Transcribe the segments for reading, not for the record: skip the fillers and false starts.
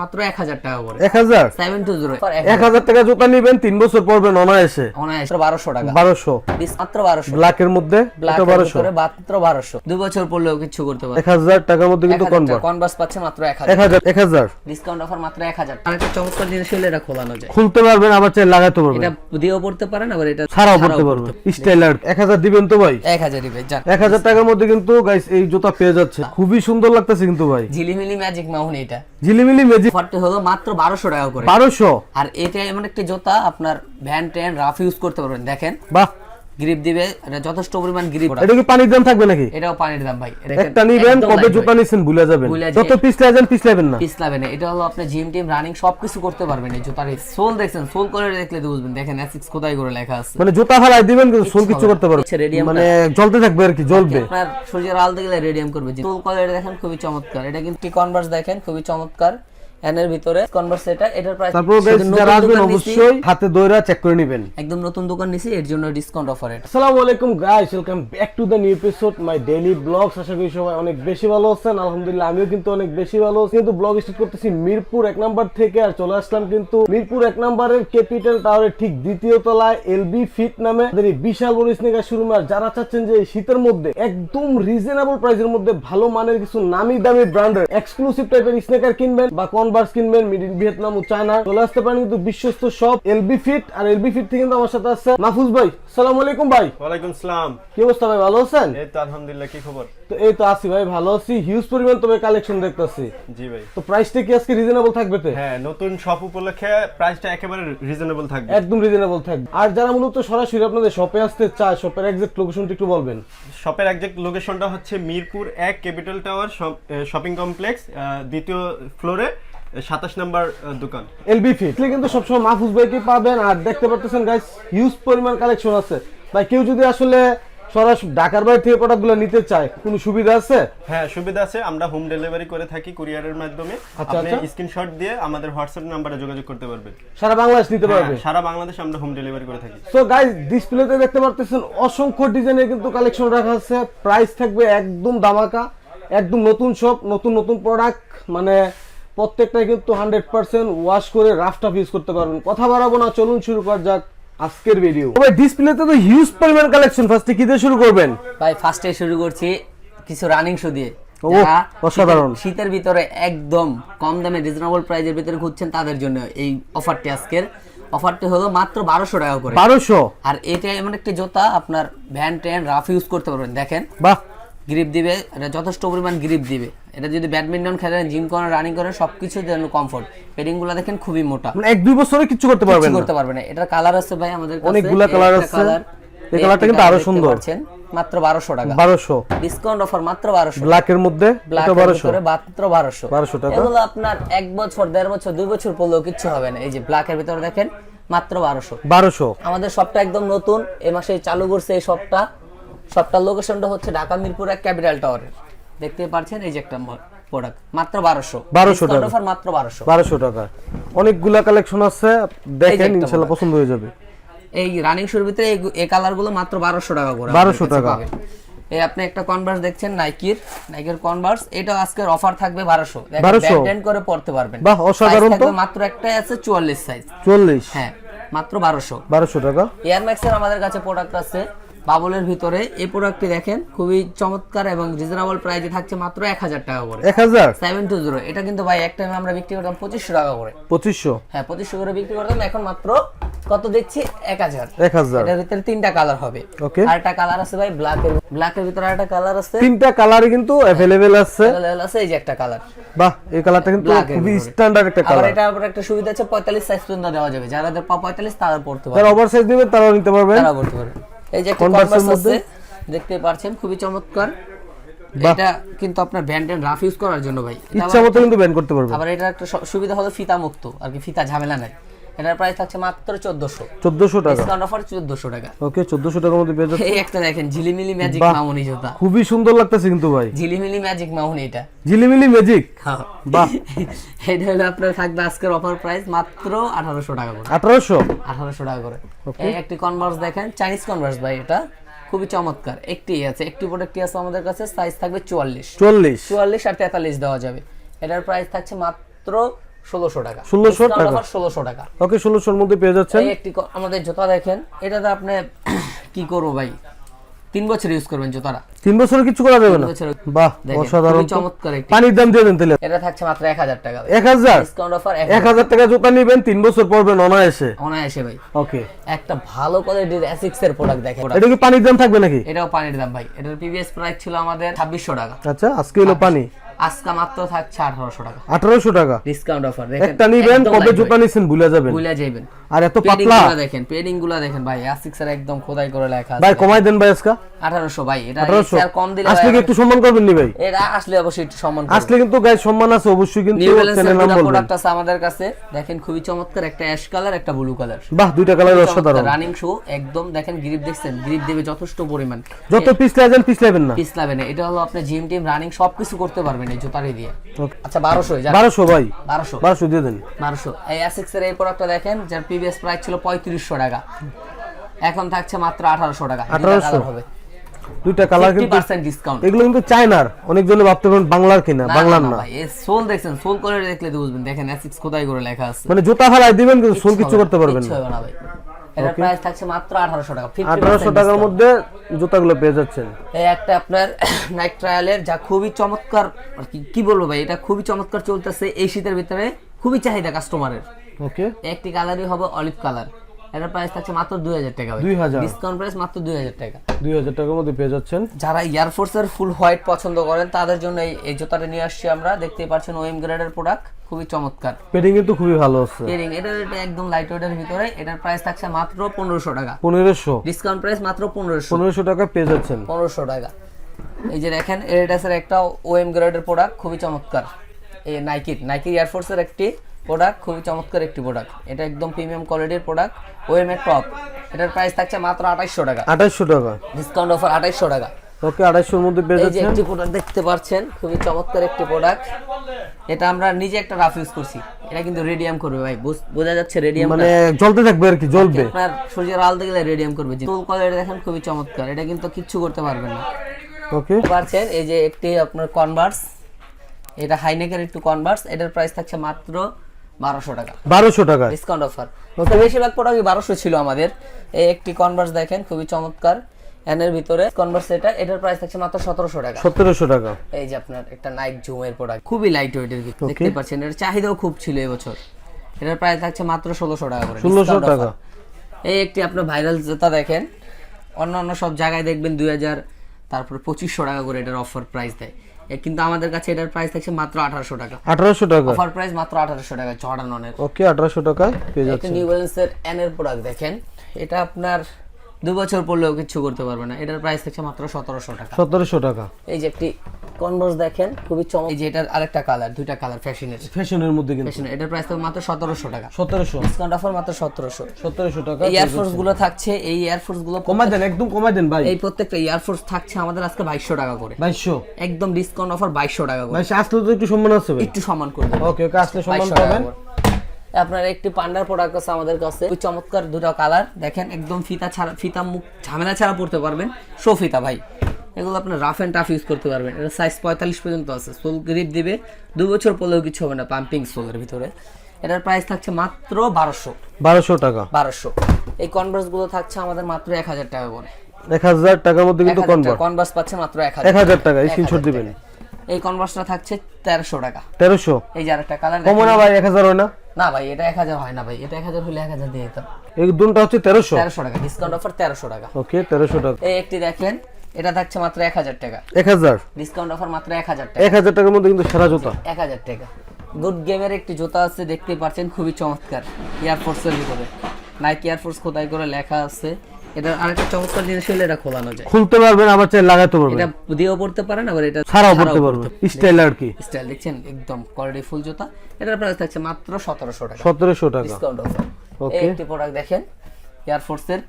মাত্র 1000 টাকা করে 1000 720 1000 টাকা জুতা নিবেন 3 বছর পরবেন অনায়াসে 1200 টাকা 1200 মাত্র 1200 ব্ল্যাকের মধ্যে এটা 1200 মাত্র 1200 2 বছর পরলেও কিছু করতে পারবে 1000 টাকার মধ্যে কিন্তু কনভার্স পাচ্ছে মাত্র 1000 ডিসকাউন্ট অফার মাত্র 1000 আর একটা চমৎকার জিনিস হলে এটা খোলানো যায় খুলতে পারবেন আবার চাই লাগাতে পারবেন এটা দিয়েও পড়তে পারেন আবার এটা ছাড়াও পড়তে পারবেন স্টাইলার 1000 দিবেন তো ভাই 1000 দিবেন যান 1000 টাকার মধ্যে কিন্তু গাইস এই জুতা পেয়ে যাচ্ছে খুবই সুন্দর লাগতেছে কিন্তু ভাই ঝিলিমিলি ম্যাজিক মাউন এটা ঝিলিমিলি ম্যাজিক অফারটা হলো মাত্র 1200 টাকা করে 1200 আর এটা এমন একটা জুতা আপনার ভ্যান ট্রেন রাফ ইউজ করতে পারবেন দেখেন বাহ গ্রিপ দিবে এটা যথেষ্ট পরিমাণ গ্রিপ এটা কি পানির দাম থাকবে নাকি এটাও পানির দাম ভাই একটা নিবেন কবে জুতা নিছেন ভুলে যাবেন যত পিছলাবেন না পিছলাবেন না এটা হলো আপনি জিম টিম রানিং সবকিছু করতে পারবেন এই জুতার সোল দেখছেন সোল করে দেখলে বুঝবেন দেখেন এসিক্স কোথায় করে লেখা আছে মানে জুতা ফেলাই দিবেন কিন্তু সোল কিছু করতে পারবেন মানে জ্বলতে থাকবে আর কি জ্বলবে আপনার সূর্যের আলো গেলে রেডিয়াম করবে সোল কোয়ালিটি দেখেন খুবই চমৎকার এটা কিন্তু কনভার্স দেখেন খুবই চমৎকার এর ভিতরে কনভার্স এটার প্রাইস তারপর গাইস যারা আসবেন অবশ্যই হাতে দইরা চেক করে নেবেন একদম নতুন দোকান নিছি এর জন্য ডিসকাউন্ট অফার এটা আসসালামু আলাইকুম guys welcome back to the new episode my daily blogs আশা করি সবাই অনেক বেশি ভালো আছেন আলহামদুলিল্লাহ আমিও কিন্তু অনেক বেশি ভালো আছি কিন্তু ব্লগ স্টার্ট করতেছি মিরপুর 1 নাম্বার থেকে আর চলে আসলাম কিন্তু মিরপুর 1 নাম্বারের ক্যাপিটাল টাওয়ারের ঠিক দ্বিতীয় তলায় এলবি ফিট নামে এই বিশাল বড় স্নিকার শোরুম আর যারা চাচ্ছেন যে এই শীতের মধ্যে একদম রিজনেবল প্রাইসের মধ্যে ভালো মানের কিছু নামি দামি ব্র্যান্ডের এক্সক্লুসিভ টাইপের স্নিকার কিনবেন বা কনভার্স কিনবেন ভিয়েতনাম ও চায়না চলে আসতে পারেন কিন্তু বিশ্বস্ত সব এলবি ফিট আর এলবি ফিট থেকে কিন্তু আমার সাথে আছে মাহফুজ ভাই আসসালামু আলাইকুম ভাই ওয়ালাইকুম আসসালাম কি অবস্থা ভাই ভালো আছেন এই তো আলহামদুলিল্লাহ কি খবর তো এই তো আছি ভাই ভালো আছি হিউজ পরিমাণ তবে কালেকশন দেখতেছি জি ভাই তো প্রাইসটা কি আজকে রিজনেবল থাকবে তো হ্যাঁ নতুন শপ উপলক্ষে প্রাইসটা একেবারে রিজনেবল থাকবে একদম রিজনেবল থাকবে আর যারা মূলত সরাসরি আপনাদের শপে আসতে চায় শপের এক্সাক্ট লোকেশনটা একটু বলবেন শপের এক্সাক্ট লোকেশনটা হচ্ছে Mirpur 1 capital tower shopping complex দ্বিতীয় ফ্লোরে 27 নাম্বার দোকান এলবি ফিট কিন্তু সবসময় মাহফুজ ভাইকে পাবেন আর দেখতে পারতেছেন গাইস হিউজ পরিমাণ কালেকশন আছে ভাই কেউ যদি আসলে সরাসরি ঢাকার বাইরে থেকে প্রোডাক্টগুলো নিতে চায় কোনো সুবিধা আছে হ্যাঁ সুবিধা আছে আমরা হোম ডেলিভারি করে থাকি কুরিয়ারের মাধ্যমে আপনি স্ক্রিনশট দিয়ে আমাদের হোয়াটসঅ্যাপ নম্বরে যোগাযোগ করতে পারবেন সারা বাংলাদেশ নিতে পারবে সারা বাংলাদেশে আমরা হোম ডেলিভারি করে থাকি সো গাইস ডিসপ্লেতে দেখতে পারতেছেন অসংখ্য ডিজাইনের কিন্তু কালেকশন রাখা আছে প্রাইস থাকবে একদম দামাকা একদম নতুন সব নতুন নতুন প্রোডাক্ট মানে প্রত্যেকটাই কিন্তু 100% ওয়াশ করে রাফ টাফ ইউজ করতে পারবেন কথা বাড়াবো না চলুন শুরু করা যাক আজকের ভিডিও ভাই ডিসপ্লেতে তো হিউজ পরিমাণ কালেকশন ফার্স্টে কি দিয়ে শুরু করবেন ভাই ফার্স্টে শুরু করছি কিছু রানিং শু দিয়ে অসাধারণ শীতের ভিতরে একদম কম দামে রিজনেবল প্রাইজের ভিতরে খুঁজছেন তাদের জন্য এই অফারটি আজকের অফারটি হলো মাত্র 1200 টাকা করে 1200 আর এটা এমন একটা জুতা আপনার ভ্যান ট্রেন রাফ ইউজ করতে পারবেন দেখেন বাহ গ্রিপ দিবে এটা যথেষ্ট পরিমাণ গ্রিপ দিবে এটা যদি ব্যাডমিন্টন খেলেন জিম করেন রানিং করেন সবকিছুর জন্য কমফর্ট পেডিং গুলো দেখেন খুবই মোটা মানে 1-2 বছরে কিছু করতে পারবেন না এটার কালার আছে ভাই আমাদের কাছে অনেকগুলা কালার আছে এই কালারটা কিন্তু আরো সুন্দর মাত্র 1200 টাকা 1200 ডিসকাউন্ট অফার মাত্র 1200 ব্ল্যাকের মধ্যে এটা 1200 মাত্র 1200 টাকা এগুলো আপনার 1 বছর 1.5 বছর 2 বছর পরলেও কিছু হবে না এই যে ব্ল্যাকের ভিতরে দেখেন মাত্র 1200 আমাদের শপটা একদম নতুন এই মাসে চালু করছে এই শপটার লোকেশনটা হচ্ছে ঢাকা মিরপুর 1 ক্যাপিটাল টাওয়ারের দেখতে পাচ্ছেন এই যে একটা প্রোডাক্ট মাত্র 1200 টাকা অফার মাত্র 1200 টাকা অনেকগুলা কালেকশন আছে দেখেন ইনশাআল্লাহ পছন্দ হয়ে যাবে এই রানিং শুর ভিতরে এই কালার গুলো মাত্র 1200 টাকা করে 1200 টাকা এই আপনি একটা কনভার্স দেখছেন নাইকের কনভার্স এটা আজকের অফার থাকবে 1200 দেখেন ব্যান্ড করে পড়তে পারবেন বাহ অসাধারণ তো মাত্র একটাই আছে 44 সাইজ 44 হ্যাঁ মাত্র 1200 টাকা এয়ার ম্যাক্সের আমাদের কাছে প্রোডাক্ট আছে বাবলের ভিতরে এই প্রোডাক্টটি দেখেন খুবই চমৎকার এবং রিজনেবল প্রাইসে থাকছে মাত্র 1000 টাকা করে 720 এটা কিন্তু ভাই এক টাইমে আমরা বিক্রি করতাম 2500 টাকা করে 2500 হ্যাঁ 2500 করে বিক্রি করতাম এখন মাত্র কত দিচ্ছি 1000 এটার ভিতরে তিনটা কালার হবে আরেকটা কালার আছে ভাই ব্ল্যাকের ভিতরে আরেকটা কালার আছে তিনটা কালারই কিন্তু अवेलेबल আছে এই যে একটা কালার বাহ এই কালারটা কিন্তু খুবই স্ট্যান্ডার্ড একটা কালার আর এটার উপর একটা সুবিধা আছে 45 সাইজ পর্যন্ত দেওয়া যাবে যাদের 45 তারা পড়তে পারবে যারা ওভার সাইজ নেবেন তারাও নিতে পারবেন এই যে কনভার্স আছে দেখতে পাচ্ছেন খুবই চমৎকার এটা কিন্তু আপনার ব্যান্ড এন্ড রাফ ইউজ করার জন্য ভাই ইচ্ছা মতো কিন্তু ব্যান্ড করতে পারবেন আবার এটা একটা সুবিধা হলো ফিতা মুক্ত আর কি ফিতা ঝামেলা নাই এটার প্রাইস থাকছে মাত্র 1400 টাকা ডিসকাউন্ট অফার 1400 টাকা ওকে 1400 টাকার মধ্যে পেয়ে যাচ্ছে এই একটা দেখেন ঝিলিমিলি ম্যাজিক মাউনি জুতা খুবই সুন্দর লাগতেছে কিন্তু ভাই ঝিলিমিলি ম্যাজিক মাউনি এটা ঝিলিমিলি ম্যাজিক বাহ এটা হলো আপনার থাকবে আজকের অফার প্রাইস মাত্র 1800 টাকা করে 1800 টাকা করে এই একটি কনভার্স দেখেন চাইনিজ কনভার্স ভাই এটা খুবই চমৎকার একটি প্রোডাক্টই আছে আমাদের কাছে সাইজ থাকবে 44 আর 43 দেওয়া যাবে এটার প্রাইস থাকছে মাত্র 1600 টাকা 1600 Discount টাকা। offer 1600 টাকা। ওকে 1600 এর মধ্যে পেয়ে যাচ্ছেন। এই একটি আমাদের জুতা দেখেন, এটাতে আপনি কি করবো ভাই, 3 বছর ইউজ করবেন জুতাটা। 3 বছর কিছু করা যাবে না? 3 বছর। বাহ, দেখেন, অসাধারণ খুবই তো। চমৎকার একটি। পানির দাম দিয়ে দেন তাহলে। এটা থাকছে মাত্র 1000 টাকা। 1000 ডিসকাউন্ট অফার 1000 টাকা জুতা নেবেন, 3 বছর পরবেন অনায়াসে। অনায়াসে ভাই। ওকে, একটা ভালো কোয়ালিটির অ্যাসিক্স এর প্রোডাক্ট দেখেন। এটা কি পানির দাম থাকবে নাকি? এটাও পানির দাম ভাই। এটার প্রিভিয়াস প্রাইস ছিল আমাদের 2600 টাকা। আচ্ছা, আজকে হলো পানি আজকে মাত্র থাকছে 1800 টাকা। 1800 টাকা। ডিসকাউন্ট অফার দেখেন। একটা নিবেন, কবে জুতা নিছেন ভুলে যাবেন। ভুলে যাবেন। আর এত পেডিং পাতলা গুলো দেখেন, পেডিং গুলো দেখেন ভাই, অ্যাসিক্স এর একদম খোদাই করে লেখা আছে। ভাই কমাই দেন ভাই আজকে 1800 ভাই। এটা 1800 স্যার কম দিলে আসলে কি একটু সম্মান করবেন নি ভাই? এটা আসলে অবশ্যই একটু সম্মান করবেন। আসলে কিন্তু গাইস সম্মান আছে অবশ্যই, কিন্তু নিউ ব্যালেন্সের চ্যানেল নাম দুটো বলবেন। প্রোডাক্ট আছে আমাদের কাছে দেখেন, খুবই চমৎকার, একটা অ্যাশ কালার একটা ব্লু কালার। বাহ, দুইটা কালার অসাধারণ। রানিং শু একদম দেখেন, গ্রিপ দেখছেন, গ্রিপ দেবে যথেষ্ট পরিমাণ, যত পিছলে যান পিছলাবেন না। পিছলাবে না। এটা হলো আপনি জিম টিম রানিং সবকিছু করতে পারবেন এই জুতারি দিয়ে। ওকে, আচ্ছা 1200 যা 1200 ভাই, 1200 1200 দিয়ে দেন। 1200। এই অ্যাসিক্স এর এই প্রোডাক্টটা দেখেন, যার প্রিভিয়াস প্রাইস ছিল 3500 টাকা, এখন থাকছে মাত্র 1800 টাকা। 1800 হবে, দুইটা কালার কিন্তু 50% ডিসকাউন্ট। এগুলো কিন্তু চায়নার, অনেকজনে ভাবতে পারেন বাংলার কিনা, বাংলার না। ভাই এই সোল দেখছেন, সোল করে দেখলে তো বুঝবেন। দেখেন অ্যাসিক্স খোদাই করে লেখা আছে। মানে জুতা ফেলাই দিবেন কিন্তু সোল কিছু করতে পারবেন কিচ্ছু না। হবে না ভাই। এটার প্রাইস থাকছে মাত্র 1800 টাকা। 1800 টাকার মধ্যে জুতাগুলো পেয়ে যাচ্ছেন। এই একটা আপনার নাইট ট্রায়ালের, যা খুবই চমৎকার, আর কি বলবো ভাই, এটা খুবই চমৎকার চলতেছে এই শীতের ভিতরে, খুবই চাহিদা কাস্টমারের। ওকে, একটি কালারই হবে অলিভ কালার। এটার প্রাইস থাকছে মাত্র 2000 টাকা। 2000 ডিসকাউন্ট প্রাইস মাত্র 2000 টাকা। 2000 টাকার মধ্যে পেয়ে যাচ্ছেন। যারা এয়ারফোর্স এর ফুল হোয়াইট পছন্দ করেন তাদের জন্য এই জুতাটা নিয়ে আসছি আমরা। দেখতেই পাচ্ছেন ওএম গ্রেডের প্রোডাক্ট, খুবই চমৎকার। পেডিং কিন্তু খুবই ভালো আছে। পেয়ারিং এটা একদম লাইট ওয়েটের ভিতরে। এটার প্রাইস থাকছে মাত্র 1500 টাকা। 1500 ডিসকাউন্ট প্রাইস মাত্র 1500। 1500 টাকা পেয়ে যাচ্ছেন। 1500 টাকা। এই যে দেখেন এডিডাসের একটা ওএম গ্রেডের প্রোডাক্ট, খুবই চমৎকার। এই নাইকি এয়ারফোর্স এর একটি প্রোডাক্ট, খুবই চমৎকার একটি প্রোডাক্ট। এটা একদম প্রিমিয়াম কোয়ালিটির প্রোডাক্ট, ওএম এর টপ। এটার প্রাইস থাকছে মাত্র 2800 টাকা। 2800 টাকা। ডিসকাউন্ট অফার 2800 টাকা। ওকে, 2800 এর মধ্যে পেয়ে এই যে যাচ্ছেন। একটি প্রোডাক্ট দেখতে পাচ্ছেন, খুবই চমৎকার একটি প্রোডাক্ট। এটা আমরা নিজে একটা রাফ ইউজ করছি। এটা কিন্তু রেডিয়াম করবে ভাই, বোঝা যাচ্ছে রেডিয়াম, মানে জ্বলতে থাকবে আর কি, জ্বলবে। আপনার সূর্যের আলো দিলে রেডিয়াম করবে। সোল কোয়ালিটি দেখেন, খুবই চমৎকার। এটা কিন্তু কিচ্ছু করতে পারবেন না। ওকে, পারছেন এই যে একটি আপনার কনভার্স, এটা হাইনেকের একটু কনভার্স। এটার প্রাইস থাকছে মাত্র 1200 টাকা। 1200 টাকা। Discount offer. বেশিরভাগ প্রোডাক্টই 1200 ছিল আমাদের। এই একটি কনভার্স দেখেন, খুবই চমৎকার, এর ভিতরে কনভার্স। এটার প্রাইস থাকছে মাত্র 1700 টাকা। 1700 টাকা। এই যে আপনার একটা নাইক জুমের প্রোডাক্ট, খুবই লাইট ওয়েটের ভিতরে, দেখতে পাচ্ছেন। এর চাহিদাও খুব ছিল এবছর। এটার প্রাইস থাকছে মাত্র 1600 টাকা করে। 1600 টাকা। এই একটি আপনার ভাইরাল জুতা দেখেন, অন্যান্য সব জায়গায় দেখবেন 2000, তারপরে 2500 টাকা করে এটার অফার প্রাইস দেয়। কিন্তু আমাদের কাছে এটার প্রাইস থাকছে মাত্র 1800 টাকা। 1800 টাকা। অফার প্রাইস মাত্র 1800 টাকা। জর্ডান অনের ওকে, 1800 টাকায় পেয়ে একটা যাচ্ছেন। নিউ ব্যালেন্সের এন এর প্রোডাক্ট দেখেন, এটা আপনার 2 বছর পরলেও কিছু করতে পারবে না। এটার প্রাইস থাকছে মাত্র 1700 টাকা। 1700 টাকা। এই যে একটি কনভার্স দেখেন, খুবই চমৎকার। এই যে এটার আরেকটা কালার, দুইটা কালার ফ্যাশনের, ফ্যাশনের মধ্যে কিন্তু এটার প্রাইস থাকবে মাত্র 1700 টাকা। 1700। ডিসকাউন্ট অফার মাত্র 1700। 1700 টাকা। এই এয়ারফোর্স গুলো থাকছে, এই এয়ারফোর্স গুলো কমাই দেন, একদম কমাই দেন ভাই। এই প্রত্যেকটা এয়ারফোর্স থাকছে আমাদের আজকে 2200 টাকা করে। 2200 একদম ডিসকাউন্ট অফার 2200 টাকা করে। ভাই আসলে তো একটু সম্মান আছে ভাই। একটু সম্মান করবে। ওকে, ওকে, আসলে সম্মান 2200 টাকা পাবেন। করে। আপনার একটি পান্ডার প্রোডাক্ট আছে আমাদের কাছে, খুব চমৎকার দুটো কালার দেখেন, একদম ফিতা ছাড়া, ফিতা মুখ ঝামেলা ছাড়া পড়তে পারবেন। শো ফিতা ভাই, এগুলো আপনার রাফ এন্ড টাফ ইউজ করতে পারবেন। এটা সাইজ 45 পর্যন্ত আছে। সোল গ্রিপ দিবে, 2 বছর পরেও কিছু হবে না, পাম্পিং সোলের ভিতরে। এটার প্রাইস থাকছে মাত্র 1200। 1200 টাকা। 1200। এই কনভার্স গুলো থাকছে আমাদের মাত্র 1000 টাকা করে। 1000 টাকার মধ্যে কিন্তু কনভার্ট। কনভার্স পাচ্ছে মাত্র 1000 1000 টাকা। স্ক্রিনশট দিবেন। এই কনভার্সটা থাকছে 1300 টাকা। 1300। এই যে আরেকটা কালার কম না ভাই, 1000 হয় না? না ভাই, এটা 1000 হয় না ভাই। এটা 1000 হলে 1000 দিয়ে দিতাম। এই দুটো হচ্ছে 1300। 1300 টাকা। ডিসকাউন্ট অফার 1300 টাকা। ওকে, 1300 টাকা। এই একটি দেখেন, এটা থাকছে মাত্র 1000 টাকা। 1000। ডিসকাউন্ট অফার মাত্র 1000 টাকা। 1000 টাকার মধ্যে কিন্তু সেরা জুতা। 1000 টাকা। গুড গেমের একটি জুতা আছে, দেখতেই পাচ্ছেন, খুবই চমৎকার। এয়ারফোর্সের ভিতরে নাইকি এয়ারফোর্স খোদাই করে লেখা আছে। এটা আরেকটা চমৎকার জিনিস হলো, এটা খোলানো যায়, খুলতে পারবেন, আবার চাই লাগাতে পারবেন। এটা দিয়েও পড়তে পারেন, আবার এটা ছাড়াও পড়তে পারবেন। স্টাইল আর কি। স্টাইল দেখছেন, একদম কোয়ালিটি ফুল জুতা। এটার প্রাইস থাকছে মাত্র 1700 টাকা। 1700 টাকা। Discount offer. ওকে। এই একটি প্রোডাক্ট দেখেন, এয়ারফোর্সের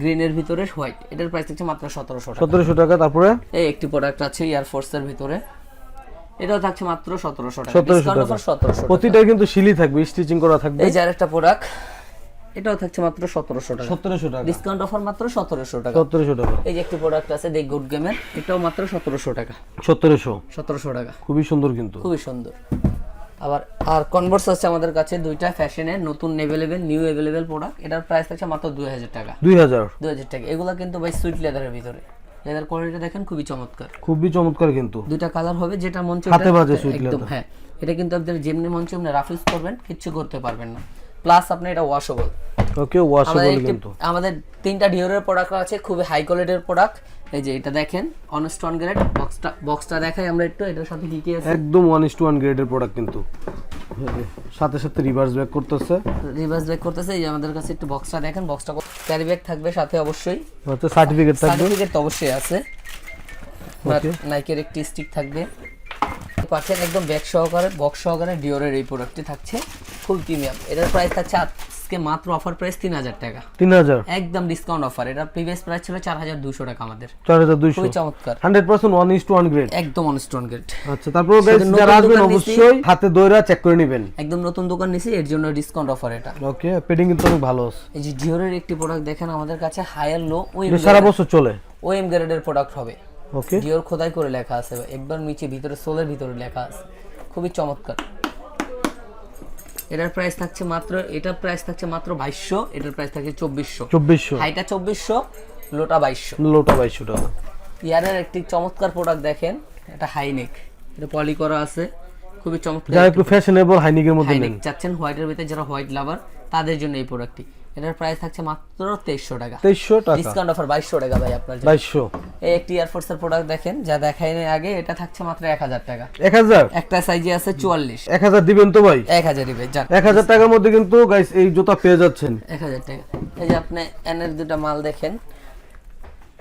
গ্রিনের ভিতরে হোয়াইট। এটার প্রাইস থাকছে মাত্র 1700 টাকা। 1700 টাকা। তারপরে এই একটি প্রোডাক্ট আছে এয়ারফোর্সের ভিতরে, এটাও থাকছে মাত্র 1700 টাকা। 1700 ডিসকাউন্ট টাকা। অফার 1700 টাকা। প্রতিটা কিন্তু সিলি থাকবে, স্টিচিং করা থাকবে। এই যে আরেকটা প্রোডাক্ট, এটাও থাকছে মাত্র 1700 টাকা। 1700 টাকা। ডিসকাউন্ট অফার মাত্র 1700 টাকা। 1700 টাকা। এই যে একটি প্রোডাক্ট আছে দি গুড গেমের, এটাও মাত্র 1700 টাকা। 1700। 1700 টাকা। খুবই সুন্দর কিন্তু। খুবই সুন্দর। আবার আর কনভার্স আছে আমাদের কাছে দুইটা ফ্যাশনের নতুন নিউ অ্যাভেলেবেল প্রোডাক্ট। এটার প্রাইস থাকছে মাত্র 2000 টাকা। 2000 টাকা। এগুলা কিন্তু ভাই সুইট লেদারের ভিতরে, লেদার কোয়ালিটি দেখেন খুবই চমৎকার, খুবই চমৎকার কিন্তু দুইটা কালার হবে, যেটা মন চায় হাতে বাজে সুইট একদম। লেদার। হ্যাঁ, এটা কিন্তু আপনাদের যেমনি মন চায় আপনি রাফ ইউজ করবেন, কিচ্ছু করতে পারবেন না। প্লাস আপনি এটা ওয়াশেবল। ওকে, ওয়াশেবল কিন্তু। আমাদের তিনটা ডিওরের প্রোডাক্ট আছে, খুবই হাই কোয়ালিটির প্রোডাক্ট। এই যে এটা দেখেন অনস্টোন গ্রেড, বক্সটা দেখাই আমরা একটু, এটার সাথে কি কি আছে। একদম 1:1 গ্রেডের প্রোডাক্ট কিন্তু, সাথে সাথে রিভার্স ব্যাক করতেছে। এই যে আমাদের কাছে একটু বক্সটা দেখেন, বক্সটা ক্যারি ব্যাগ থাকবে সাথে, অবশ্যই হচ্ছে সার্টিফিকেট থাকবে। সার্টিফিকেট তো অবশ্যই আছে। নাইকের একটি স্টিক থাকবে পাচ্ছেন একদম ব্যাগ সহকারে, বক্স সহকারে ডিওরের এই প্রোডাক্টটি থাকছে ফুল প্রিমিয়াম। এটার প্রাইস থাকছে আজকে মাত্র অফার প্রাইস 3000 টাকা। 3000 একদম ডিসকাউন্ট অফার। এটা প্রিভিয়াস প্রাইস ছিল 4200 টাকা আমাদের। 4200 খুবই চমৎকার, 100% 1:1 গ্রেড, একদম অনস্টোন গ্রেড। আচ্ছা, তারপর গাইস যারা আসবেন অবশ্যই হাতে দইরা চেক করে নেবেন। একদম নতুন দোকান নিছি, এর জন্য ডিসকাউন্ট অফার এটা। ওকে, পেডিং কিন্তু অনেক ভালো আছে। এই যে ডিওরের একটি প্রোডাক্ট দেখেন আমাদের কাছে হায়ার লো এটা সারা বছর চলে, ওএম গ্রেডের প্রোডাক্ট হবে। ওকে, ডিওর খোদাই করে লেখা আছে, একবার নিচে ভিতরে সোলের ভিতরে লেখা আছে, খুবই চমৎকার। এটার প্রাইস থাকছে মাত্র 2200, এটার প্রাইস থাকছে 2400। হাইটা 2400, লোটা 2200 টাকা। ইয়ারের একটি চমৎকার প্রোডাক্ট দেখেন, এটা হাইনেক, এটা পলি করা আছে, খুবই চমৎকার। যারা একটু ফ্যাশনেবল হাইনিকের মধ্যে নেন, চাচ্ছেন হোয়াইটের ভিতরে, যারা হোয়াইট লাভার তাদের জন্য এই প্রোডাক্টটি। এটার প্রাইস থাকছে মাত্র 2300 টাকা। ডিসকাউন্ট অফার 2200 টাকা ভাই আপনার জন্য। 2200। এই একটি এয়ারফোর্সের প্রোডাক্ট দেখেন, যা দেখাইনি আগে, এটা থাকছে মাত্র 1000 টাকা। 1000? একটা সাইজে আছে 44। 1000 দিবেন তো ভাই? 1000 দিবেন, যান। 1000 টাকার মধ্যে কিন্তু গাইস এই জুতা পেয়ে যাচ্ছেন। 1000 টাকা। এই যে আপনি এনের দুটো মাল দেখেন,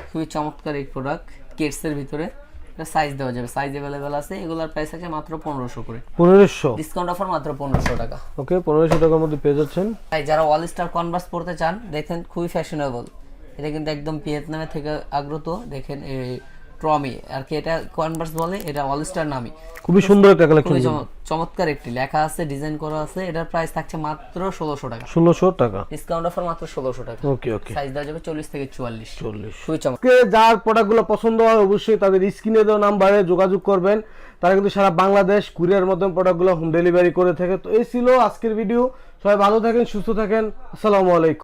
খুবই চমৎকার এই প্রোডাক্ট, কিডসের ভিতরে। এটা সাইজ দেওয়া যাবে, সাইজ अवेलेबल আছে। এগুলোর প্রাইস আছে মাত্র 1500 করে। 1500? ডিসকাউন্ট অফার মাত্র 1500 টাকা। ওকে, 1500 টাকার মধ্যে পেয়ে যাচ্ছেন। ভাই যারা অল স্টার কনভার্স পড়তে চান, দেখেন খুবই ফ্যাশনেবল। এটা কিন্তু একদম ভিয়েতনামে থেকে আগত, দেখেন এই ট্রমি আর কি এটা কনভার্স বলে, এটা অল স্টার নামই। খুবই সুন্দর একটা কালেকশন, খুবই চমৎকার একটি লেখা আছে, ডিজাইন করা আছে। এটার প্রাইস থাকছে মাত্র 1600 টাকা। 1600 টাকা। ডিসকাউন্ট অফার মাত্র 1600 টাকা। ওকে ওকে, সাইজ দেওয়া যাবে 40 থেকে 44। খুবই চমৎকার। কে যার প্রোডাক্টগুলো পছন্দ হয় অবশ্যই তাদের স্ক্রিনে দেওয়া নাম্বারে যোগাযোগ করবেন। তারা কিন্তু সারা বাংলাদেশ কুরিয়ার মাধ্যমে প্রোডাক্টগুলো হোম ডেলিভারি করে থাকে। তো এই ছিল আজকের ভিডিও। সবাই ভালো থাকেন, সুস্থ থাকেন। আসসালামু আলাইকুম।